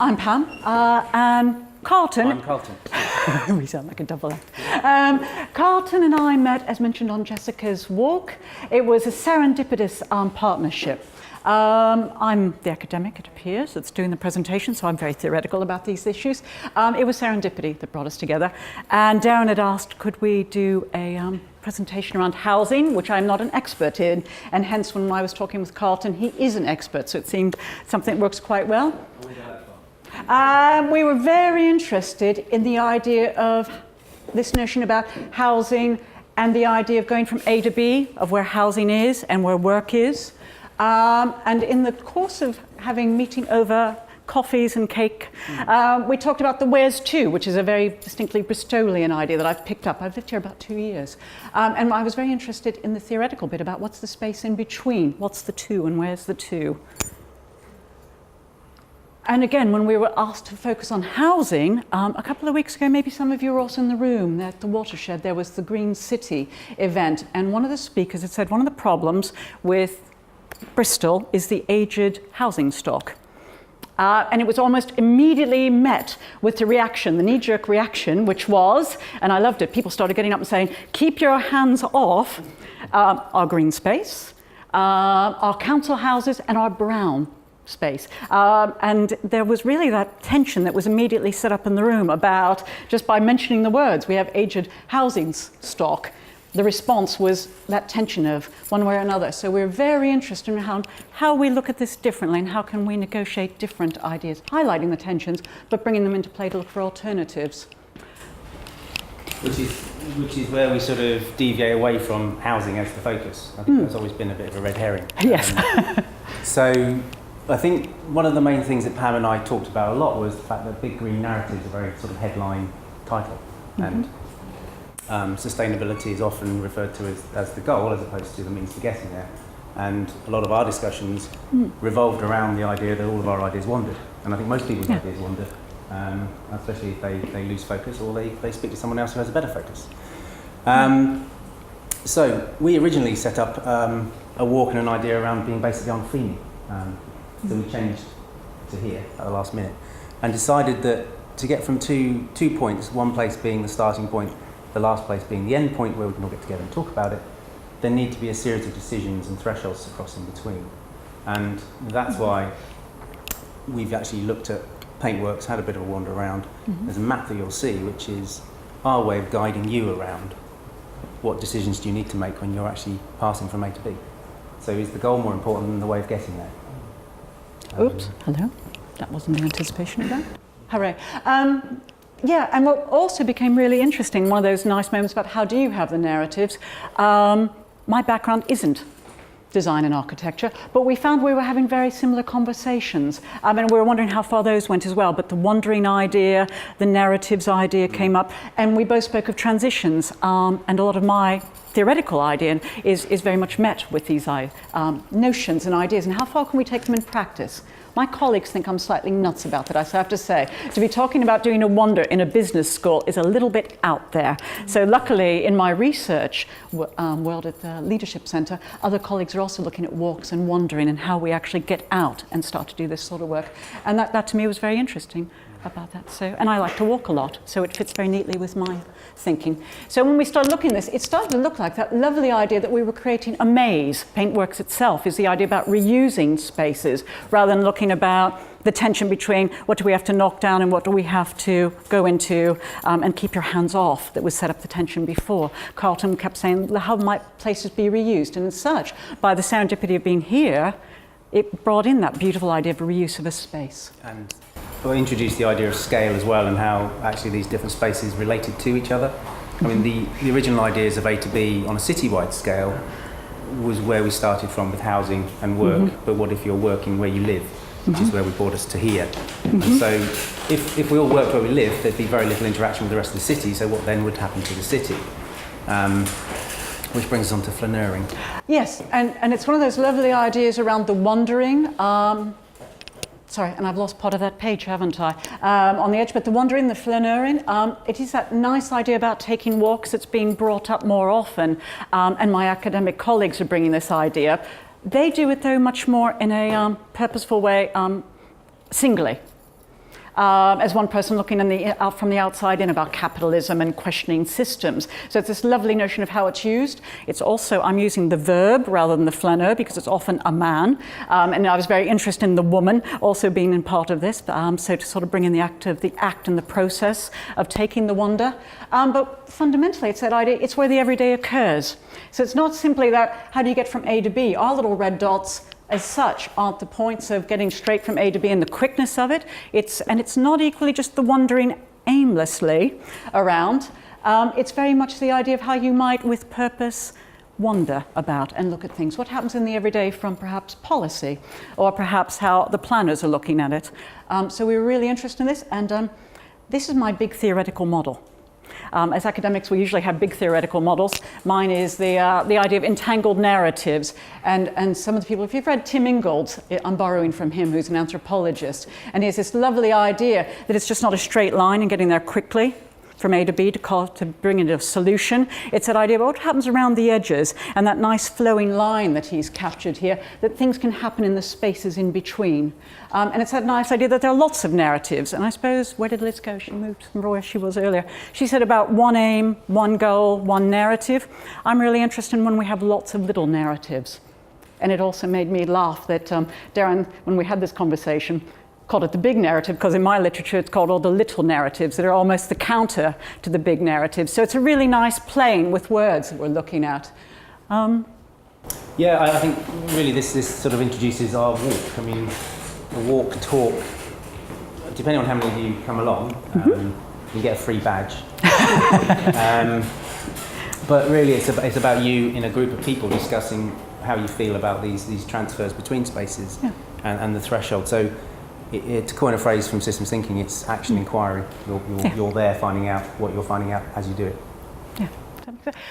I'm Pam, and Carlton. I'm Carlton. We sound like a double act. Carlton and I met, as mentioned, on Jessica's walk. It was a serendipitous partnership. I'm the academic, it appears, that's doing the presentation, so I'm very theoretical about these issues. It was serendipity that brought us together. And Darren had asked, could we do a presentation around housing, which I'm not an expert in, and hence when I was talking with Carlton, he is an expert, so it seemed something that works quite well. We were very interested in the idea of this notion about housing and the idea of going from A to B, of where housing is and where work is. And in the course of having meeting over coffees and cake, we talked about the where's to, which is a very distinctly Bristolian idea that I've picked up. I've lived here about 2 years. And I was very interested in the theoretical bit about what's the space in between, what's the to and where's the to. And again, when we were asked to focus on housing, a couple of weeks ago, maybe some of you were also in the room, at the Watershed, there was the Green City event. And one of the speakers had said one of the problems with Bristol is the aged housing stock. And it was almost immediately met with the reaction, the knee-jerk reaction, which was, and I loved it, people started getting up and saying, keep your hands off our green space, our council houses, and our brown space. And there was really that tension that was immediately set up in the room about, just by mentioning the words, we have aged housing stock. The response was that tension of one way or another. So we're very interested in how we look at this differently and how can we negotiate different ideas, highlighting the tensions, but bringing them into play to look for alternatives. Which is where we sort of deviate away from housing as the focus. I think that's always been a bit of a red herring. Yes. So I think one of the main things that Pam and I talked about a lot was the fact that big green narratives are very sort of headline title. And sustainability is often referred to as the goal as opposed to the means to getting there. And a lot of our discussions revolved around the idea that all of our ideas wandered. And I think most people's ideas wander, especially if they lose focus or they speak to someone else who has a better focus. So we originally set up a walk and an idea around being basically on theming. So we changed to here at the last minute and decided that to get from two points, one place being the starting point, the last place being the end point where we can all get together and talk about it, there need to be a series of decisions and thresholds to cross in between. And that's why we've actually looked at Paintworks, had a bit of a wander around. There's a map that you'll see, which is our way of guiding you around what decisions do you need to make when you're actually passing from A to B. So is the goal more important than the way of getting there? Oops, hello. That wasn't the anticipation of that. Hooray. Yeah, and what also became really interesting, one of those nice moments about how do you have the narratives, my background isn't design and architecture, but we found we were having very similar conversations. And we were wondering how far those went as well, but the wandering idea, the narratives idea came up, and we both spoke of transitions, and a lot of my theoretical idea is very much met with these notions and ideas, and how far can we take them in practice? My colleagues think I'm slightly nuts about that, I have to say. To be talking about doing a wander in a business school is a little bit out there. So luckily, in my research world at the Leadership Centre, other colleagues are also looking at walks and wandering and how we actually get out and start to do this sort of work. And that to me was very interesting about that. So, and I like to walk a lot, so it fits very neatly with my thinking. So when we started looking at this, it started to look like that lovely idea that we were creating a maze. Paintworks itself is the idea about reusing spaces rather than looking about the tension between what do we have to knock down and what do we have to go into and keep your hands off that was set up the tension before. Carlton kept saying, how might places be reused? And as such, by the serendipity of being here, it brought in that beautiful idea of reuse of a space. And we'll introduce the idea of scale as well and how actually these different spaces related to each other. I mean, the original ideas of A to B on a citywide scale was where we started from with housing and work, but what if you're working where you live, which is where we brought us to here. And so if we all worked where we live, there'd be very little interaction with the rest of the city, so what then would happen to the city? Which brings us on to flaneuring. Yes, and it's one of those lovely ideas around the wandering. Sorry, and I've lost part of that page, haven't I? On the edge, but the wandering, the flaneuring, it is that nice idea about taking walks that's being brought up more often, and my academic colleagues are bringing this idea. They do it, though, much more in a purposeful way, singly. as one person looking out from the outside in about capitalism and questioning systems. So it's this lovely notion of how it's used. It's also, I'm using the verb rather than the flaneur because it's often a man. And I was very interested in the woman also being in part of this. So to sort of bring in the act and the process of taking the wonder. But fundamentally, it's that idea, it's where the everyday occurs. So it's not simply that, how do you get from A to B? Our little red dots as such aren't the points of getting straight from A to B and the quickness of it. And it's not equally just the wandering aimlessly around. It's very much the idea of how you might, with purpose, wander about and look at things. What happens in the everyday from perhaps policy, or perhaps how the planners are looking at it. So we were really interested in this, and this is my big theoretical model. As academics, we usually have big theoretical models. Mine is the idea of entangled narratives. And some of the people, if you've read Tim Ingold's, I'm borrowing from him, who's an anthropologist, and he has this lovely idea that it's just not a straight line and getting there quickly from A to B to bring in a solution. It's that idea of what happens around the edges and that nice flowing line that he's captured here, that things can happen in the spaces in between. And it's that nice idea that there are lots of narratives. And I suppose, where did Liz go? She moved from where she was earlier. She said about one aim, one goal, one narrative. I'm really interested in when we have lots of little narratives. And it also made me laugh that Darren, when we had this conversation, called it the big narrative, because in my literature it's called all the little narratives that are almost the counter to the big narrative. So it's a really nice playing with words that we're looking at. Yeah, I think really this sort of introduces our walk. I mean, the walk talk, depending on how many of you come along, you get a free badge. But really it's about you in a group of people discussing how you feel about these transfers between spaces, yeah, and the threshold. So to coin a phrase from systems thinking, it's action inquiry. You're there finding out what you're finding out as you do it. Yeah.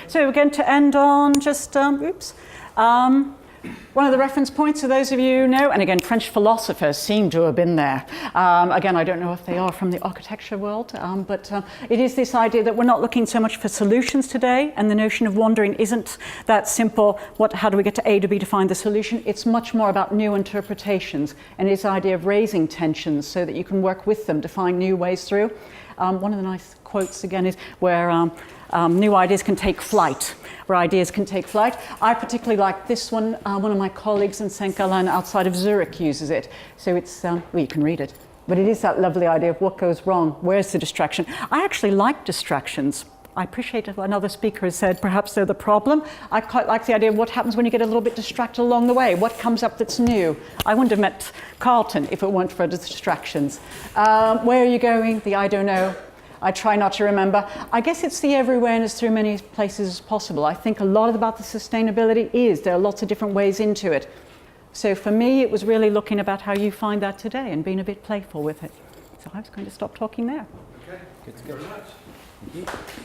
So we're going to end on just, one of the reference points, so those of you who know, and again, French philosophers seem to have been there. Again, I don't know if they are from the architecture world, but it is this idea that we're not looking so much for solutions today, and the notion of wandering isn't that simple, how do we get to A to B to find the solution? It's much more about new interpretations, and this idea of raising tensions so that you can work with them to find new ways through. One of the nice quotes, again, is where new ideas can take flight, I particularly like this one. One of my colleagues in St. Gallen outside of Zurich uses it. So it's, well, you can read it. But it is that lovely idea of what goes wrong, where's the distraction. I actually like distractions. I appreciate what another speaker has said, perhaps they're the problem. I quite like the idea of what happens when you get a little bit distracted along the way. What comes up that's new? I wouldn't have met Carlton if it weren't for the distractions. Where are you going? The I don't know. I try not to remember. I guess it's the everywhereness through many places as possible. I think a lot about the sustainability is there are lots of different ways into it. So for me, it was really looking about how you find that today and being a bit playful with it. So I was going to stop talking there. Okay, good to go. Very much. Thank you.